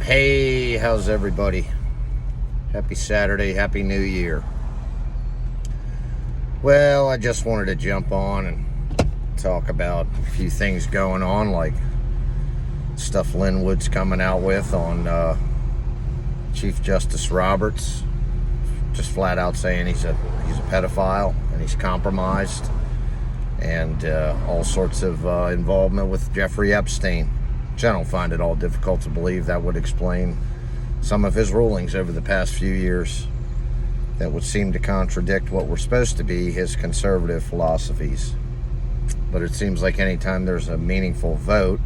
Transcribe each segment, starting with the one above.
Hey, how's everybody? Happy Saturday, Happy New Year. Well, I just wanted to jump on and talk about a few things going on, like stuff Linwood's coming out with on Chief Justice Roberts, just flat out saying he's a pedophile and he's compromised, and all sorts of involvement with Jeffrey Epstein. I don't find it all difficult to believe that would explain some of his rulings over the past few years that would seem to contradict what were supposed to be his conservative philosophies. But it seems like anytime there's a meaningful vote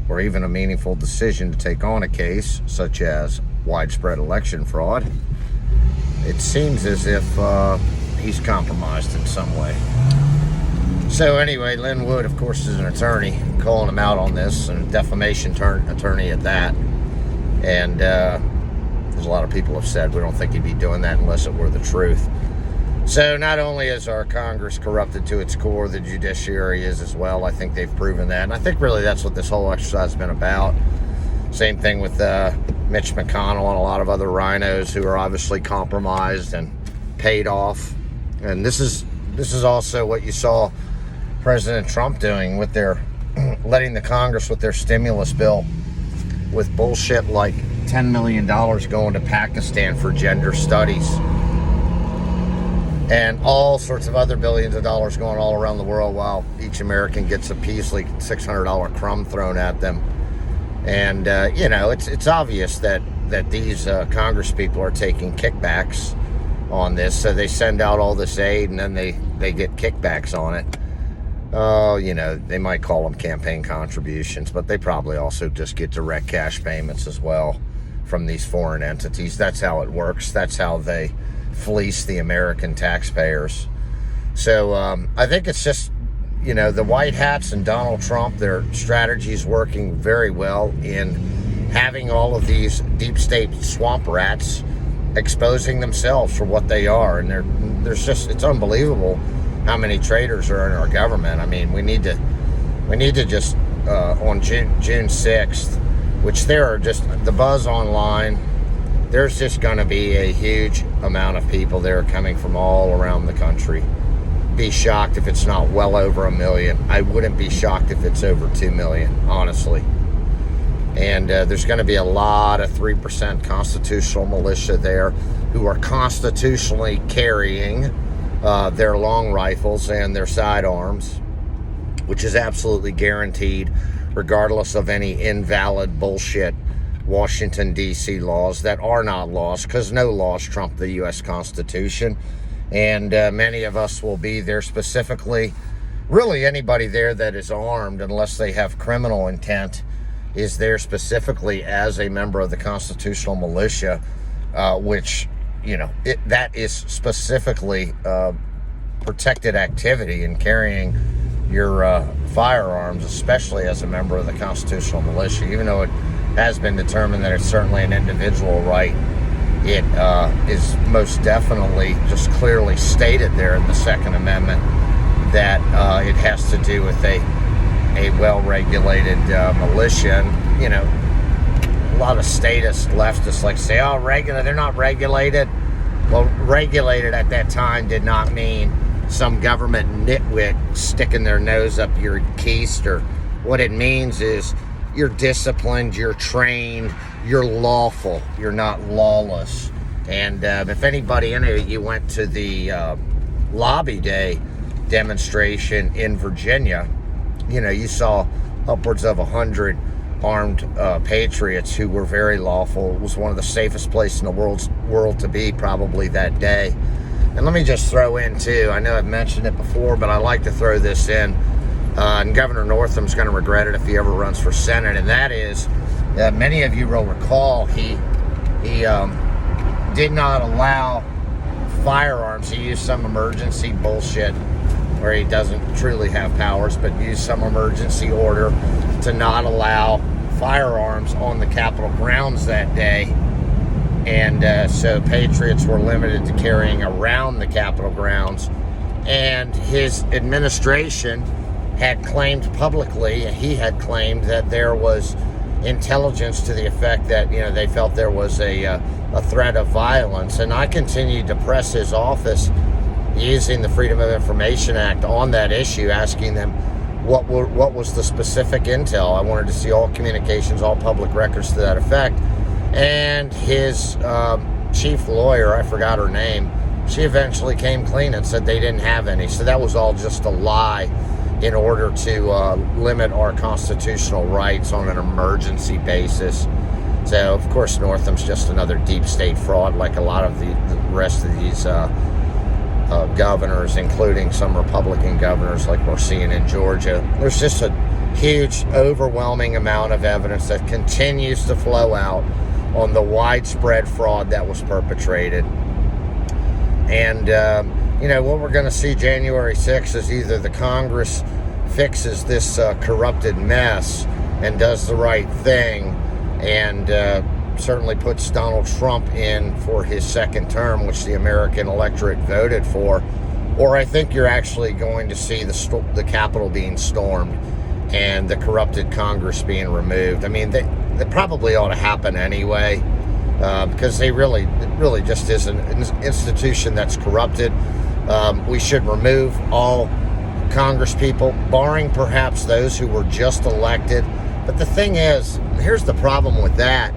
or even a meaningful decision to take on a case, such as widespread election fraud, it seems as if he's compromised in some way. So anyway, Linwood, of course, is an attorney, calling him out on this, and a defamation attorney at that. And there's a lot of people have said we don't think he'd be doing that unless it were the truth. So not only is our Congress corrupted to its core, the judiciary is as well. I think they've proven that. And I think really that's what this whole exercise has been about. Same thing with Mitch McConnell and a lot of other rhinos who are obviously compromised and paid off. And this is also what you saw President Trump doing with their letting the Congress with their stimulus bill, with bullshit like $10 million going to Pakistan for gender studies, and all sorts of other billions of dollars going all around the world, while each American gets a measly $600 crumb thrown at them. And it's obvious that these Congress people are taking kickbacks on this, so they send out all this aid and then they get kickbacks on it. They might call them campaign contributions, but they probably also just get direct cash payments as well from these foreign entities. That's how it works. That's how they fleece the American taxpayers. So I think it's just, the white hats and Donald Trump, their strategy is working very well in having all of these deep state swamp rats exposing themselves for what they are. And it's unbelievable how many traitors are in our government. I mean, we need to just on June 6th, which there are just the buzz online, there's just going to be a huge amount of people there coming from all around the country. Be shocked if it's not well over 1 million. I wouldn't be shocked if it's over 2 million, honestly. And there's going to be a lot of 3% constitutional militia there who are constitutionally carrying their long rifles and their sidearms, which is absolutely guaranteed, regardless of any invalid bullshit Washington, D.C. laws that are not laws, because no laws trump the U.S. Constitution. And many of us will be there specifically. Really, anybody there that is armed, unless they have criminal intent, is there specifically as a member of the constitutional militia, which that is specifically protected activity in carrying your firearms, especially as a member of the constitutional militia. Even though it has been determined that it's certainly an individual right, it is most definitely just clearly stated there in the Second Amendment that it has to do with a well-regulated militia. And, a lot of statist leftists like to say, they're not regulated. Well, regulated at that time did not mean some government nitwit sticking their nose up your keister. What it means is you're disciplined, you're trained, you're lawful, you're not lawless. And if anybody, you went to the Lobby Day demonstration in Virginia, you saw upwards of 100 armed patriots who were very lawful. It was one of the safest places in the world to be probably that day. And let me just throw in too, I know I've mentioned it before, but I like to throw this in, and Governor Northam's going to regret it if he ever runs for Senate, and that is that many of you will recall he did not allow firearms. He used some emergency bullshit where he doesn't truly have powers, but used some emergency order to not allow firearms on the Capitol grounds that day. And so patriots were limited to carrying around the Capitol grounds. And his administration had claimed publicly, he had claimed that there was intelligence to the effect that, they felt there was a threat of violence. And I continued to press his office using the Freedom of Information Act on that issue, asking them what was the specific intel. I wanted to see all communications, all public records to that effect. And his chief lawyer, I forgot her name, she eventually came clean and said they didn't have any. So that was all just a lie in order to limit our constitutional rights on an emergency basis. So, of course, Northam's just another deep state fraud, like a lot of the rest of these governors, including some Republican governors like we're seeing in Georgia. There's just a huge, overwhelming amount of evidence that continues to flow out on the widespread fraud that was perpetrated. And, what we're going to see January 6th is either the Congress fixes this corrupted mess and does the right thing and certainly puts Donald Trump in for his second term, which the American electorate voted for, or I think you're actually going to see the Capitol being stormed and the corrupted Congress being removed. I mean, that probably ought to happen anyway, because it really just is an institution that's corrupted. We should remove all Congress people, barring perhaps those who were just elected. But the thing is, here's the problem with that,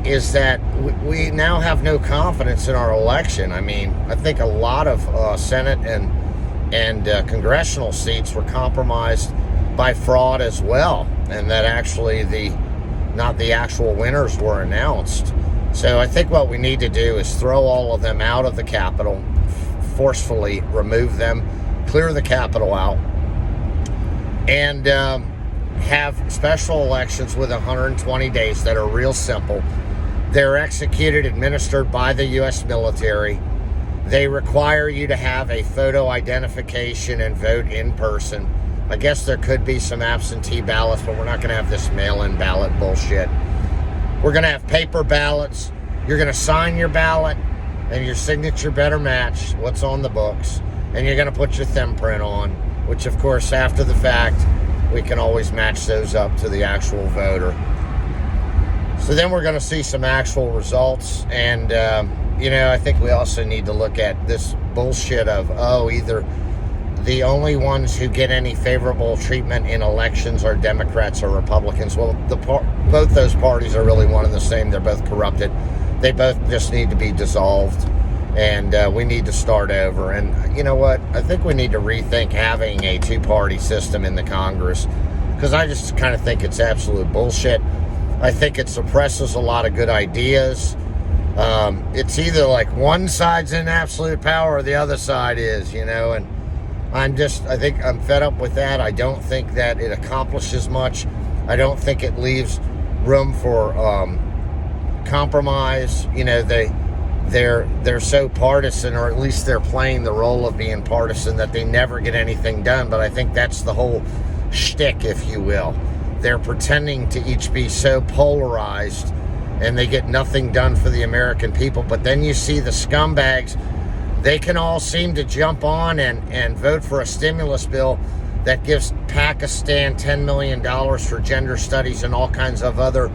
is that we now have no confidence in our election. I mean, I think a lot of Senate and congressional seats were compromised by fraud as well, and that actually not the actual winners were announced. So I think what we need to do is throw all of them out of the Capitol, forcefully remove them, clear the Capitol out, and have special elections with 120 days that are real simple. They're executed, administered by the U.S. military. They require you to have a photo identification and vote in person. I guess there could be some absentee ballots, but we're not going to have this mail-in ballot bullshit. We're going to have paper ballots. You're going to sign your ballot, and your signature better match what's on the books. And you're going to put your thumbprint on, which, of course, after the fact, we can always match those up to the actual voter. So then we're going to see some actual results. And, I think we also need to look at this bullshit of, either the only ones who get any favorable treatment in elections are Democrats or Republicans. Well, both those parties are really one and the same. They're both corrupted. They both just need to be dissolved. And we need to start over. And you know what? I think we need to rethink having a two-party system in the Congress, because I just kind of think it's absolute bullshit. I think it suppresses a lot of good ideas. It's either like one side's in absolute power or the other side is, and I think I'm fed up with that. I don't think that it accomplishes much. I don't think it leaves room for compromise. They're so partisan, or at least they're playing the role of being partisan, that they never get anything done. But I think that's the whole shtick, if you will. They're pretending to each be so polarized, and they get nothing done for the American people. But then you see the scumbags, they can all seem to jump on and vote for a stimulus bill that gives Pakistan $10 million for gender studies and all kinds of other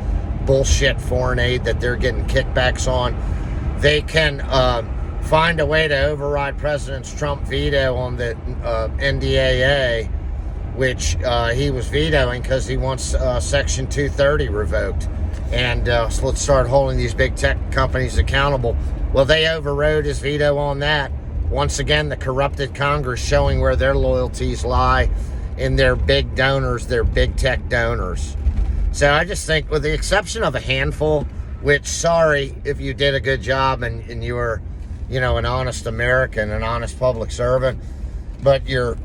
bullshit foreign aid that they're getting kickbacks on. They can find a way to override President Trump's veto on the NDAA, which he was vetoing because he wants Section 230 revoked. And so let's start holding these big tech companies accountable. Well, they overrode his veto on that. Once again, the corrupted Congress showing where their loyalties lie in their big donors, their big tech donors. So I just think, with the exception of a handful, which, sorry if you did a good job and you were, an honest American, an honest public servant, but the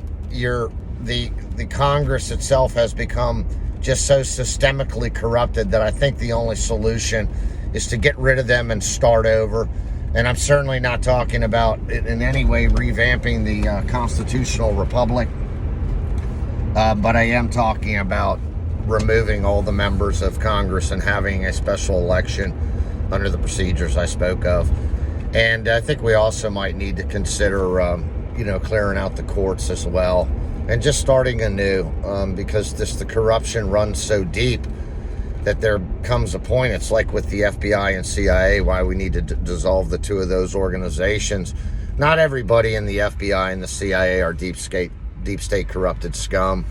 Congress itself has become just so systemically corrupted that I think the only solution is to get rid of them and start over. And I'm certainly not talking about in any way revamping the constitutional republic, but I am talking about removing all the members of Congress and having a special election under the procedures I spoke of. And I think we also might need to consider, clearing out the courts as well. and just starting anew, because the corruption runs so deep that there comes a point, it's like with the FBI and CIA, why we need to dissolve the two of those organizations. Not everybody in the FBI and the CIA are deep state corrupted scum,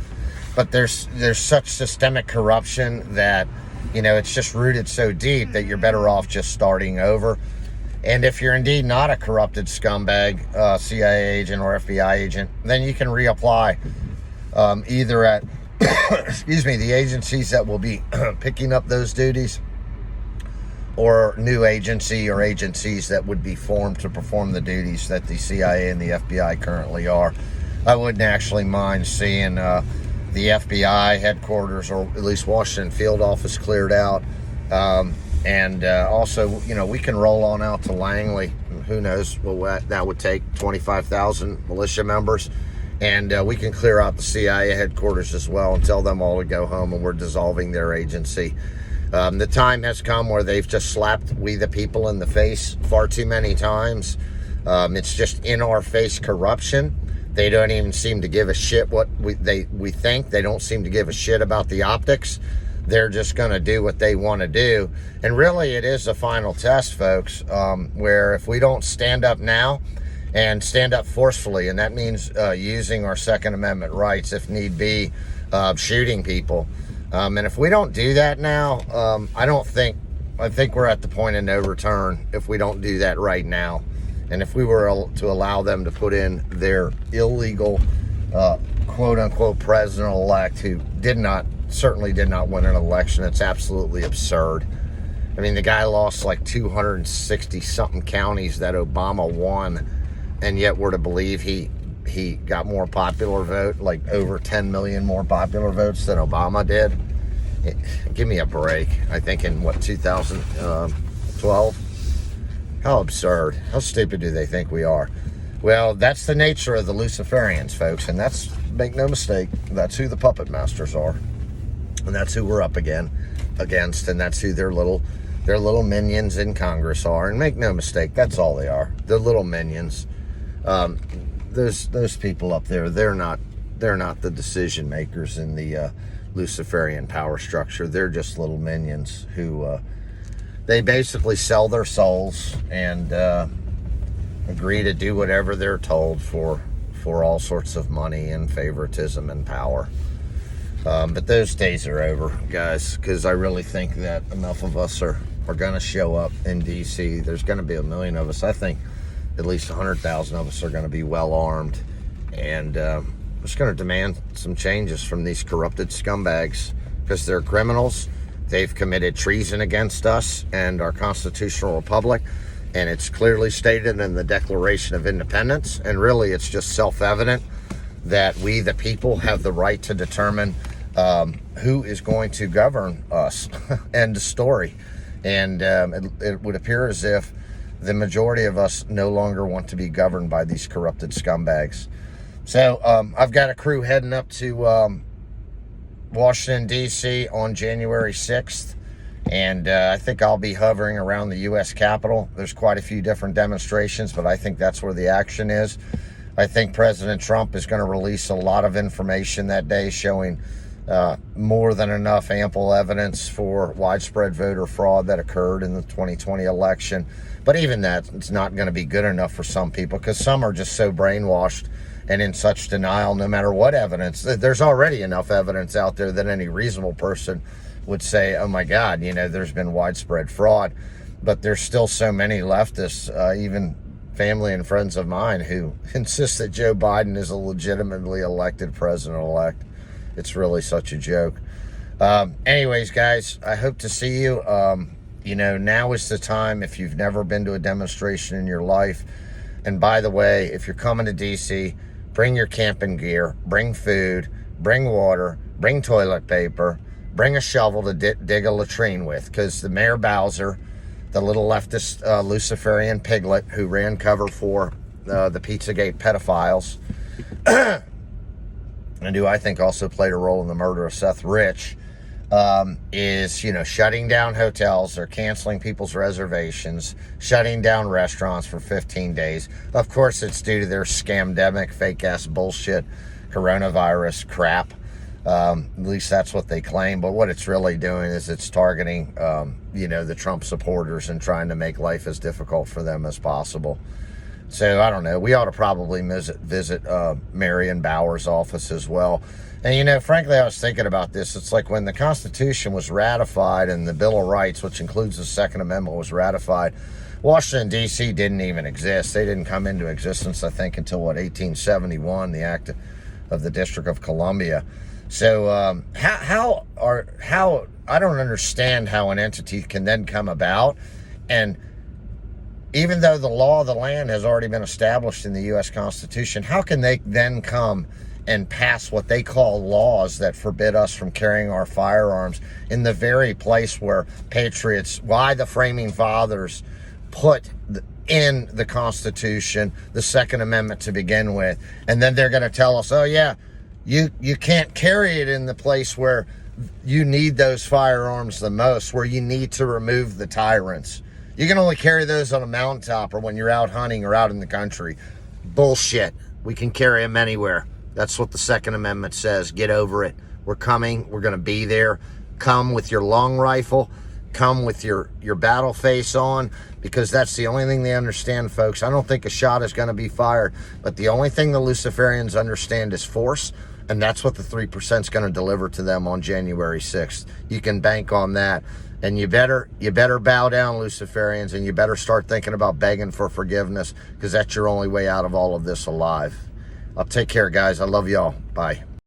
but there's such systemic corruption that, it's just rooted so deep that you're better off just starting over. And if you're indeed not a corrupted scumbag, CIA agent or FBI agent, then you can reapply either at the agencies that will be picking up those duties, or new agency or agencies that would be formed to perform the duties that the CIA and the FBI currently are. I wouldn't actually mind seeing the FBI headquarters, or at least Washington field office, cleared out. And also, we can roll on out to Langley. Who knows what that would take, 25,000 militia members. And we can clear out the CIA headquarters as well and tell them all to go home, and we're dissolving their agency. The time has come where they've just slapped we the people in the face far too many times. It's just in-our-face corruption. They don't even seem to give a shit what we think. They don't seem to give a shit about the optics. They're just going to do what they want to do. And really, it is a final test, folks, where if we don't stand up now and stand up forcefully, and that means using our Second Amendment rights if need be, shooting people. And if we don't do that now, I think we're at the point of no return if we don't do that right now. And if we were to allow them to put in their illegal, quote-unquote president-elect, who certainly did not win an election. It's absolutely absurd. I mean, the guy lost like 260-something counties that Obama won, and yet we're to believe he got more popular vote, like over 10 million more popular votes than Obama did. Give me a break. I think in, 2012? How absurd. How stupid do they think we are? Well, that's the nature of the Luciferians, folks, and make no mistake, that's who the puppet masters are. And that's who we're up against, and that's who their little minions in Congress are. And make no mistake, that's all they are. They're little minions. Those people up there, they're not the decision makers in the Luciferian power structure. They're just little minions who they basically sell their souls and agree to do whatever they're told for all sorts of money and favoritism and power. But those days are over, guys, because I really think that enough of us are going to show up in D.C. There's going to be 1 million of us. I think at least 100,000 of us are going to be well armed, and we're just going to demand some changes from these corrupted scumbags, because they're criminals. They've committed treason against us and our constitutional republic, and it's clearly stated in the Declaration of Independence. And really, it's just self-evident that we, the people, have the right to determine who is going to govern us. End of story. And it would appear as if the majority of us no longer want to be governed by these corrupted scumbags. So I've got a crew heading up to Washington, D.C. on January 6th. And I think I'll be hovering around the U.S. Capitol. There's quite a few different demonstrations, but I think that's where the action is. I think President Trump is going to release a lot of information that day showing more than enough ample evidence for widespread voter fraud that occurred in the 2020 election. But even that, it's not going to be good enough for some people, because some are just so brainwashed and in such denial, no matter what evidence. There's already enough evidence out there that any reasonable person would say, oh my God, there's been widespread fraud. But there's still so many leftists, even family and friends of mine, who insist that Joe Biden is a legitimately elected president-elect. It's really such a joke. Anyways, guys, I hope to see you. Now is the time, if you've never been to a demonstration in your life. And by the way, if you're coming to D.C., bring your camping gear, bring food, bring water, bring toilet paper, bring a shovel to dig a latrine with, because the Mayor Bowser, the little leftist Luciferian piglet who ran cover for the Pizzagate pedophiles, and who I think also played a role in the murder of Seth Rich, is, shutting down hotels or canceling people's reservations, shutting down restaurants for 15 days. Of course, it's due to their scamdemic, fake-ass bullshit coronavirus crap. At least that's what they claim. But what it's really doing is it's targeting, the Trump supporters and trying to make life as difficult for them as possible. So I don't know. We ought to probably visit Marion Bauer's office as well. And, frankly, I was thinking about this. It's like when the Constitution was ratified and the Bill of Rights, which includes the Second Amendment, was ratified, Washington, D.C. didn't even exist. They didn't come into existence, I think, until, 1871, the Act of the District of Columbia. So how I don't understand how an entity can then come about, and even though the law of the land has already been established in the U.S. Constitution, how can they then come and pass what they call laws that forbid us from carrying our firearms in the very place where patriots, why the framing fathers put in the Constitution the Second Amendment to begin with, and then they're going to tell us, oh yeah, you can't carry it in the place where you need those firearms the most, where you need to remove the tyrants. You can only carry those on a mountaintop or when you're out hunting or out in the country. Bullshit. We can carry them anywhere. That's what the Second Amendment says. Get over it. We're coming. We're going to be there. Come with your long rifle. Come with your battle face on, because that's the only thing they understand, folks. I don't think a shot is going to be fired, but the only thing the Luciferians understand is force, and that's what the 3% is going to deliver to them on January 6th. You can bank on that. And you better bow down, Luciferians, and you better start thinking about begging for forgiveness, because that's your only way out of all of this alive. I'll take care, guys. I love y'all. Bye.